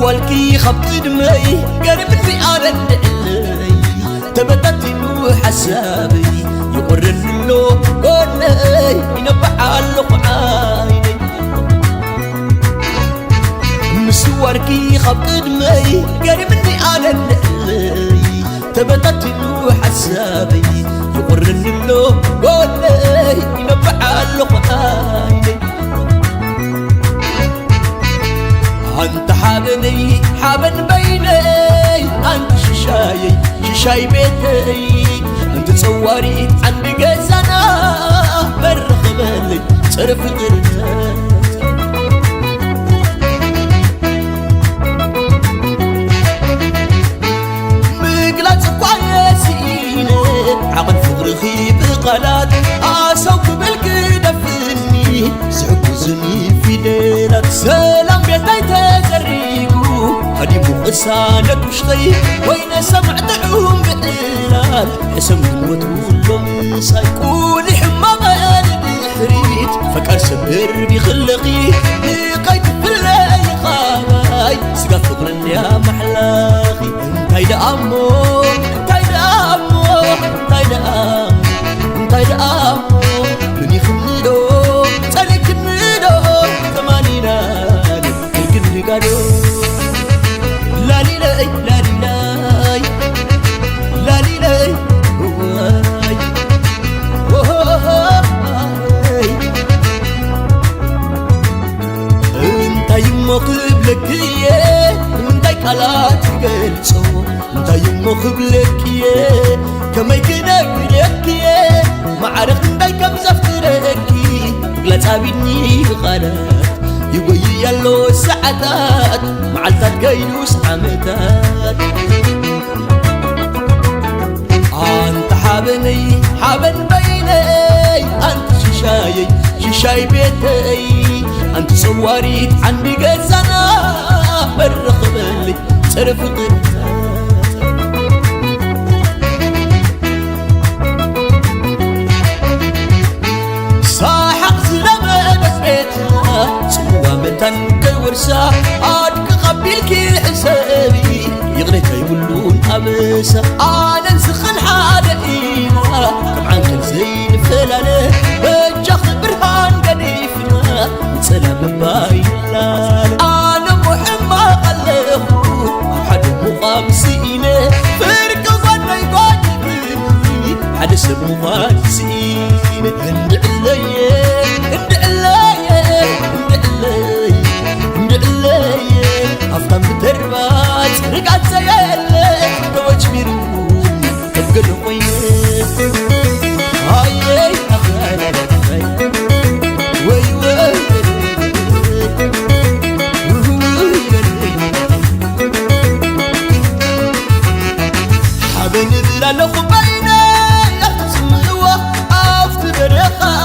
والكي خبط دمي قرب في أنا اللي تبتتنو حسابي يقرن له قولي ينبع علق عيني مسواركي خبط دمي قرب في أنا اللي تبتتنو حسابي يقرن له قولي ينبع علق عيني أنت حابني حابن بيني أنت ششاي بيتي أنت تصوري عندي جزنا برخبالي صرف قرتك مقلات كويسين عقل فغرخي بقلات أسوق بالكدفني سحب زني في ليلة سلام بيتي تزريقو هدي مقصانك وشخي وين سمعت عوم بقلال حسم الموت ولهم سايقون حمام الحريت فكر سبر بخلقي لقيت بالله خاي سقف فقرن يا محلاخي انتايد أمو انتايد أمو انتايد أمو انتايد أمو بني خمدو تلك الميدو ثمانينا الكل قادو لا لي لاي لا لي لاي لا لي لاي انت يما قبلك يا انت كلات قلصو انت يما قبلك يا كما يكنك يا ما عرفت انت كم زفترك قلت ابني غلط يقوي يالو ساعات معلتات قيلوس عمتات أنت حابني حابن بيني أنت ششاي بيتي أنت صواريت عندي قزنا برخبالي صرف قرتات تنك ورسا عادك قبيلك حسابي يغريك يقولون أبسا أنا نسخن حالينا طبعا كان زين فلانه بجخ برهان قديفنا سلام بايلان أنا محمى قلبه حد مقام سينه فرق ظني قادمني حد سموات سينه هند عليا هند عليا أفهم بتربات رقعت زيالك توج بيرون تبقى وينك هاي أخيرا وي وي حابن بلا لخو بيني يختسموا أفت برخا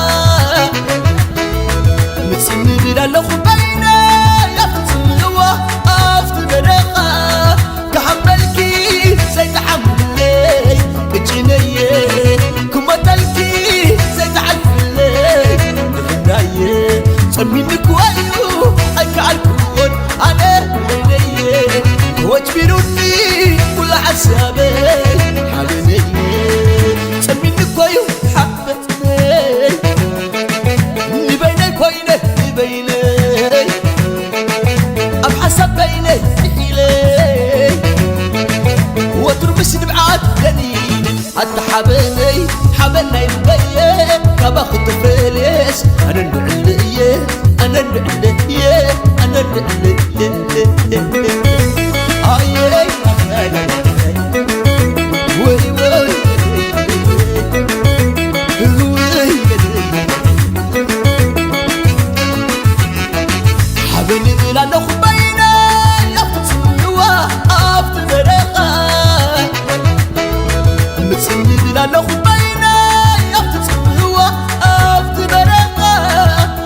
متسمي بلا لخو بيني منك ويو أكعلكون أنا بيني واجبروني كل عسابي حبني منك ويو حبتني بينك وينه بيني أبحسب بيني إلي وترمس نبعات دنين حتى حبني البيه كباخد فليس أنا النعلية أنا النعلية أنا النعلية آي وي وي حبني بلا نخ بينا يفتسوا أفت برقا متسني بلا نخ بينا يفتسوا أفت برقا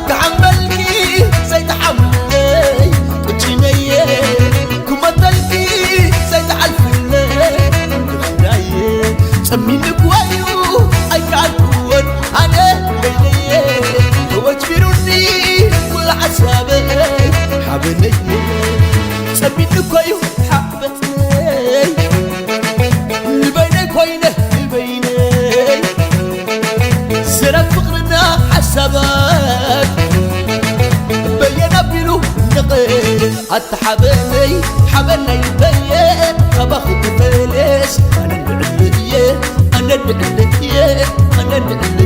كعملكي زي تحملي كتشيني كما تلقي زي تعلفلي خداي سمينك ويو أي كعلكون أنا بيني واجبروني كل عسابي حبني سميني كوي حبتني نبيني كوينه نبيني سرق فقرنا حسابات بينا بيلو نقي حتى حبني يبين فباخد فلس أنا نعليه أنا نعليه أنا نعليه